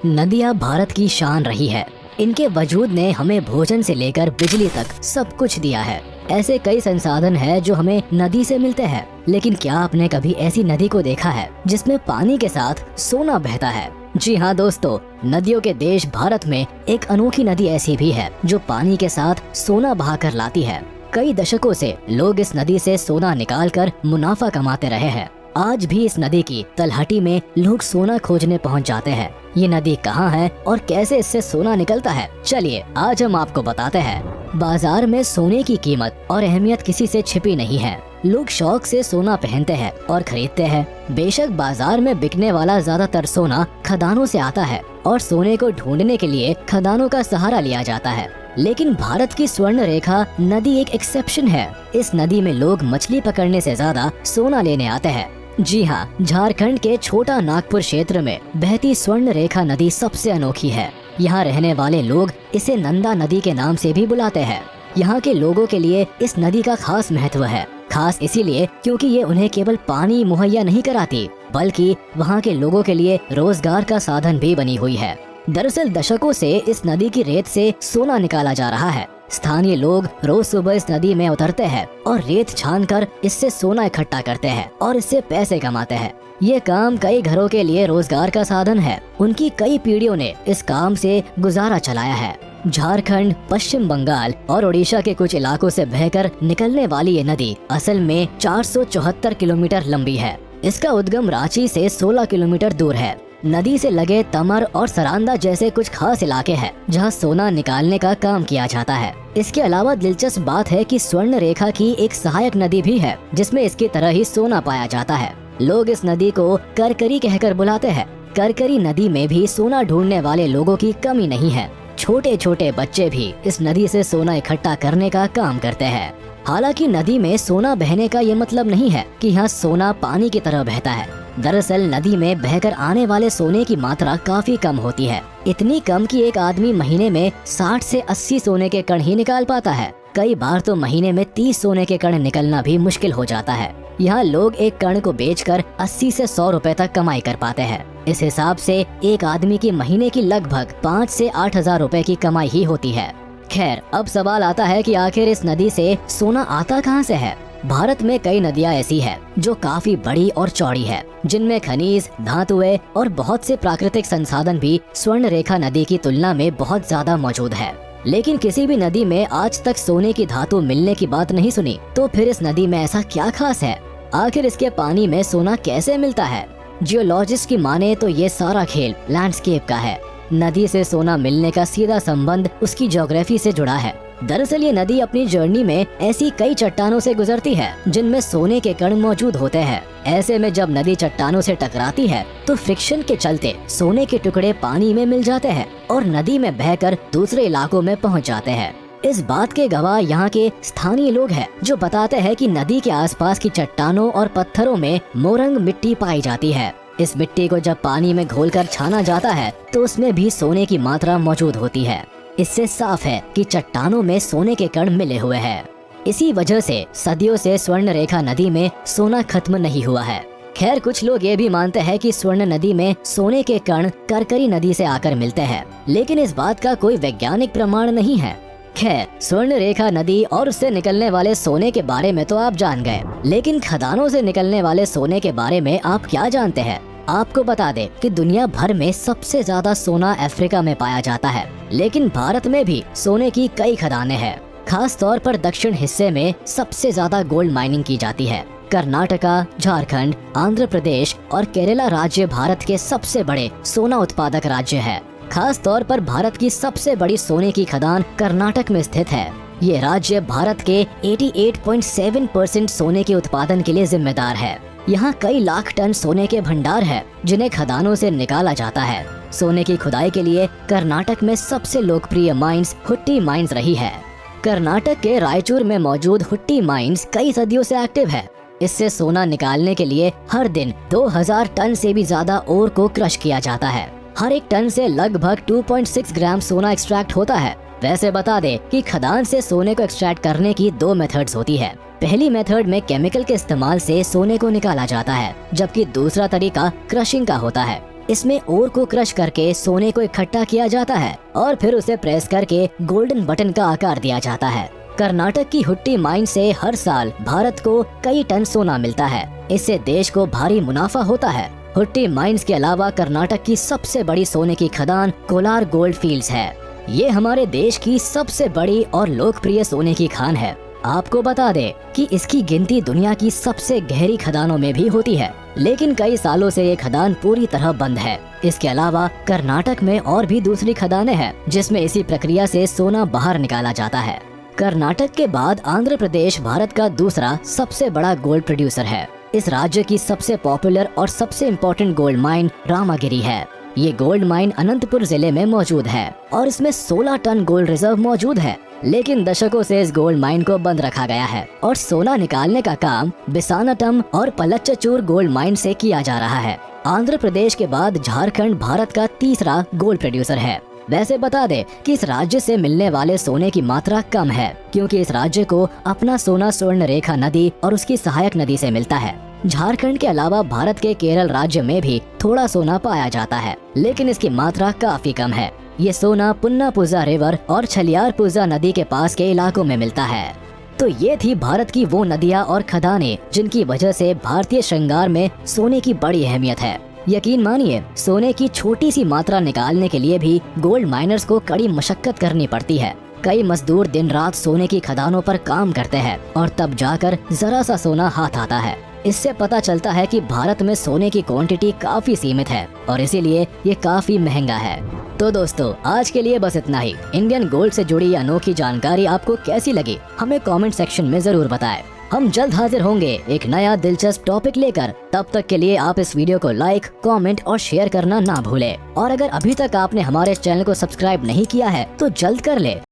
नदियाँ भारत की शान रही है। इनके वजूद ने हमें भोजन से लेकर बिजली तक सब कुछ दिया है। ऐसे कई संसाधन है जो हमें नदी से मिलते हैं, लेकिन क्या आपने कभी ऐसी नदी को देखा है जिसमें पानी के साथ सोना बहता है? जी हाँ दोस्तों, नदियों के देश भारत में एक अनोखी नदी ऐसी भी है जो पानी के साथ सोना बहाकर लाती है। कई दशकों से लोग इस नदी से सोना निकालकर मुनाफा कमाते रहे हैं। आज भी इस नदी की तलहटी में लोग सोना खोजने पहुंच जाते हैं। ये नदी कहाँ है और कैसे इससे सोना निकलता है, चलिए आज हम आपको बताते हैं। बाजार में सोने की कीमत और अहमियत किसी से छिपी नहीं है। लोग शौक से सोना पहनते हैं और खरीदते हैं। बेशक बाजार में बिकने वाला ज्यादातर सोना खदानों से आता है और सोने को ढूंढने के लिए खदानों का सहारा लिया जाता है, लेकिन भारत की स्वर्ण रेखा नदी एक एक्सेप्शन है। इस नदी में लोग मछली पकड़ने से ज्यादा सोना लेने आते हैं। जी हाँ, झारखंड के छोटा नागपुर क्षेत्र में बहती स्वर्ण रेखा नदी सबसे अनोखी है। यहाँ रहने वाले लोग इसे नंदा नदी के नाम से भी बुलाते हैं। यहाँ के लोगों के लिए इस नदी का खास महत्व है। खास इसीलिए क्योंकि ये उन्हें केवल पानी मुहैया नहीं कराती, बल्कि वहाँ के लोगों के लिए रोजगार का साधन भी बनी हुई है। दरअसल दशकों से इस नदी की रेत से सोना निकाला जा रहा है। स्थानीय लोग रोज सुबह इस नदी में उतरते हैं और रेत छानकर इससे सोना इकट्ठा करते हैं और इससे पैसे कमाते हैं। ये काम कई घरों के लिए रोजगार का साधन है। उनकी कई पीढ़ियों ने इस काम से गुजारा चलाया है। झारखंड, पश्चिम बंगाल और उड़ीसा के कुछ इलाकों से बहकर निकलने वाली ये नदी असल में 474 किलोमीटर लंबी है। इसका उद्गम रांची से 16 किलोमीटर दूर है। नदी से लगे तमर और सरांदा जैसे कुछ खास इलाके हैं जहां सोना निकालने का काम किया जाता है। इसके अलावा दिलचस्प बात है कि स्वर्ण रेखा की एक सहायक नदी भी है जिसमें इसकी तरह ही सोना पाया जाता है। लोग इस नदी को करकरी कहकर बुलाते हैं। करकरी नदी में भी सोना ढूंढने वाले लोगों की कमी नहीं है। छोटे छोटे बच्चे भी इस नदी से सोना इकट्ठा करने का काम करते हैं। हालांकि नदी में सोना बहने का ये मतलब नहीं है कि यहाँ सोना पानी की तरह बहता है। दरअसल नदी में बहकर आने वाले सोने की मात्रा काफी कम होती है। इतनी कम कि एक आदमी महीने में 60 से 80 सोने के कण ही निकाल पाता है। कई बार तो महीने में 30 सोने के कण निकलना भी मुश्किल हो जाता है। यहाँ लोग एक कण को बेचकर 80 से 100 रुपए तक कमाई कर पाते हैं। इस हिसाब से एक आदमी की महीने की लगभग 5 से 8 हजार रुपए की कमाई ही होती है। खैर, अब सवाल आता है कि आखिर इस नदी से सोना आता कहाँ से है? भारत में कई नदियाँ ऐसी है जो काफी बड़ी और चौड़ी है, जिनमें खनिज, धातुएं और बहुत से प्राकृतिक संसाधन भी स्वर्ण रेखा नदी की तुलना में बहुत ज्यादा मौजूद है। लेकिन किसी भी नदी में आज तक सोने की धातु मिलने की बात नहीं सुनी। तो फिर इस नदी में ऐसा क्या खास है? आखिर इसके पानी में सोना कैसे मिलता है? जियोलॉजिस्ट की माने तो ये सारा खेल लैंडस्केप का है। नदी से सोना मिलने का सीधा संबंध उसकी ज्योग्राफी से जुड़ा है। दरअसल ये नदी अपनी जर्नी में ऐसी कई चट्टानों से गुजरती है जिनमें सोने के कण मौजूद होते हैं। ऐसे में जब नदी चट्टानों से टकराती है तो फ्रिक्शन के चलते सोने के टुकड़े पानी में मिल जाते हैं और नदी में बहकर दूसरे इलाकों में पहुंच जाते हैं। इस बात के गवाह यहाँ के स्थानीय लोग हैं, जो बताते हैं कि नदी के आसपास की चट्टानों और पत्थरों में मोरंग मिट्टी पाई जाती है। इस मिट्टी को जब पानी में घोलकर छाना जाता है तो उसमें भी सोने की मात्रा मौजूद होती है। इससे साफ है कि चट्टानों में सोने के कण मिले हुए हैं। इसी वजह से सदियों से स्वर्ण रेखा नदी में सोना खत्म नहीं हुआ है। खैर, कुछ लोग ये भी मानते हैं कि स्वर्ण नदी में सोने के कण करकरी नदी से आकर मिलते हैं, लेकिन इस बात का कोई वैज्ञानिक प्रमाण नहीं है। खैर, स्वर्ण रेखा नदी और उससे निकलने वाले सोने के बारे में तो आप जान गए, लेकिन खदानों से निकलने वाले सोने के बारे में आप क्या जानते हैं? आपको बता दें कि दुनिया भर में सबसे ज्यादा सोना अफ्रीका में पाया जाता है, लेकिन भारत में भी सोने की कई खदानें हैं। खास तौर पर दक्षिण हिस्से में सबसे ज्यादा गोल्ड माइनिंग की जाती है। कर्नाटका, झारखंड, आंध्र प्रदेश और केरला राज्य भारत के सबसे बड़े सोना उत्पादक राज्य है। खास तौर पर भारत की सबसे बड़ी सोने की खदान कर्नाटक में स्थित है। ये राज्य भारत के 88.7% सोने के उत्पादन के लिए जिम्मेदार है। यहाँ कई लाख टन सोने के भंडार हैं, जिन्हें खदानों से निकाला जाता है। सोने की खुदाई के लिए कर्नाटक में सबसे लोकप्रिय माइंस हुट्टी माइंस रही है। कर्नाटक के रायचूर में मौजूद हुट्टी माइंस कई सदियों से एक्टिव है। इससे सोना निकालने के लिए हर दिन 2000 टन से भी ज्यादा ओर को क्रश किया जाता है। हर एक टन से लगभग 2.6 ग्राम सोना एक्सट्रैक्ट होता है। वैसे बता दे कि खदान से सोने को एक्सट्रैक्ट करने की 2 मेथड्स होती है। पहली मेथड में केमिकल के इस्तेमाल से सोने को निकाला जाता है, जबकि दूसरा तरीका क्रशिंग का होता है। इसमें ओर को क्रश करके सोने को इकट्ठा किया जाता है और फिर उसे प्रेस करके गोल्डन बटन का आकार दिया जाता है। कर्नाटक की हुट्टी माइन से हर साल भारत को कई टन सोना मिलता है। इससे देश को भारी मुनाफा होता है। हुट्टी माइंस के अलावा कर्नाटक की सबसे बड़ी सोने की खदान कोलार गोल्ड फील्ड्स है। ये हमारे देश की सबसे बड़ी और लोकप्रिय सोने की खान है। आपको बता दें कि इसकी गिनती दुनिया की सबसे गहरी खदानों में भी होती है, लेकिन कई सालों से ये खदान पूरी तरह बंद है। इसके अलावा कर्नाटक में और भी दूसरी खदानें हैं जिसमें इसी प्रक्रिया से सोना बाहर निकाला जाता है। कर्नाटक के बाद आंध्र प्रदेश भारत का दूसरा सबसे बड़ा गोल्ड प्रोड्यूसर है। इस राज्य की सबसे पॉपुलर और सबसे इम्पोर्टेंट गोल्ड माइन रामागिरी है। ये गोल्ड माइन अनंतपुर जिले में मौजूद है और इसमें 16 टन गोल्ड रिजर्व मौजूद है, लेकिन दशकों से इस गोल्ड माइन को बंद रखा गया है और सोना निकालने का काम बिसानाटम और पलच्चचूर गोल्ड माइन से किया जा रहा है। आंध्र प्रदेश के बाद झारखंड भारत का तीसरा गोल्ड प्रोड्यूसर है। वैसे बता दे कि इस राज्य से मिलने वाले सोने की मात्रा कम है, क्योंकि इस राज्य को अपना सोना स्वर्ण रेखा नदी और उसकी सहायक नदी से मिलता है। झारखंड के अलावा भारत के केरल राज्य में भी थोड़ा सोना पाया जाता है, लेकिन इसकी मात्रा काफी कम है। ये सोना पुन्नापुजा रिवर और छलियारपुजा नदी के पास के इलाकों में मिलता है। तो ये थी भारत की वो नदियाँ और खदानें जिनकी वजह से भारतीय श्रृंगार में सोने की बड़ी अहमियत है। यकीन मानिए, सोने की छोटी सी मात्रा निकालने के लिए भी गोल्ड माइनर्स को कड़ी मशक्कत करनी पड़ती है। कई मजदूर दिन रात सोने की खदानों पर काम करते हैं और तब जाकर जरा सा सोना हाथ आता है। इससे पता चलता है कि भारत में सोने की क्वांटिटी काफी सीमित है और इसीलिए ये काफी महंगा है। तो दोस्तों, आज के लिए बस इतना ही। इंडियन गोल्ड से जुड़ी ये अनोखी जानकारी आपको कैसी लगी, हमें कमेंट सेक्शन में जरूर बताएं। हम जल्द हाजिर होंगे एक नया दिलचस्प टॉपिक लेकर। तब तक के लिए आप इस वीडियो को लाइक, कमेंट और शेयर करना ना भूलें। और अगर अभी तक आपने हमारे चैनल को सब्सक्राइब नहीं किया है तो जल्द कर ले।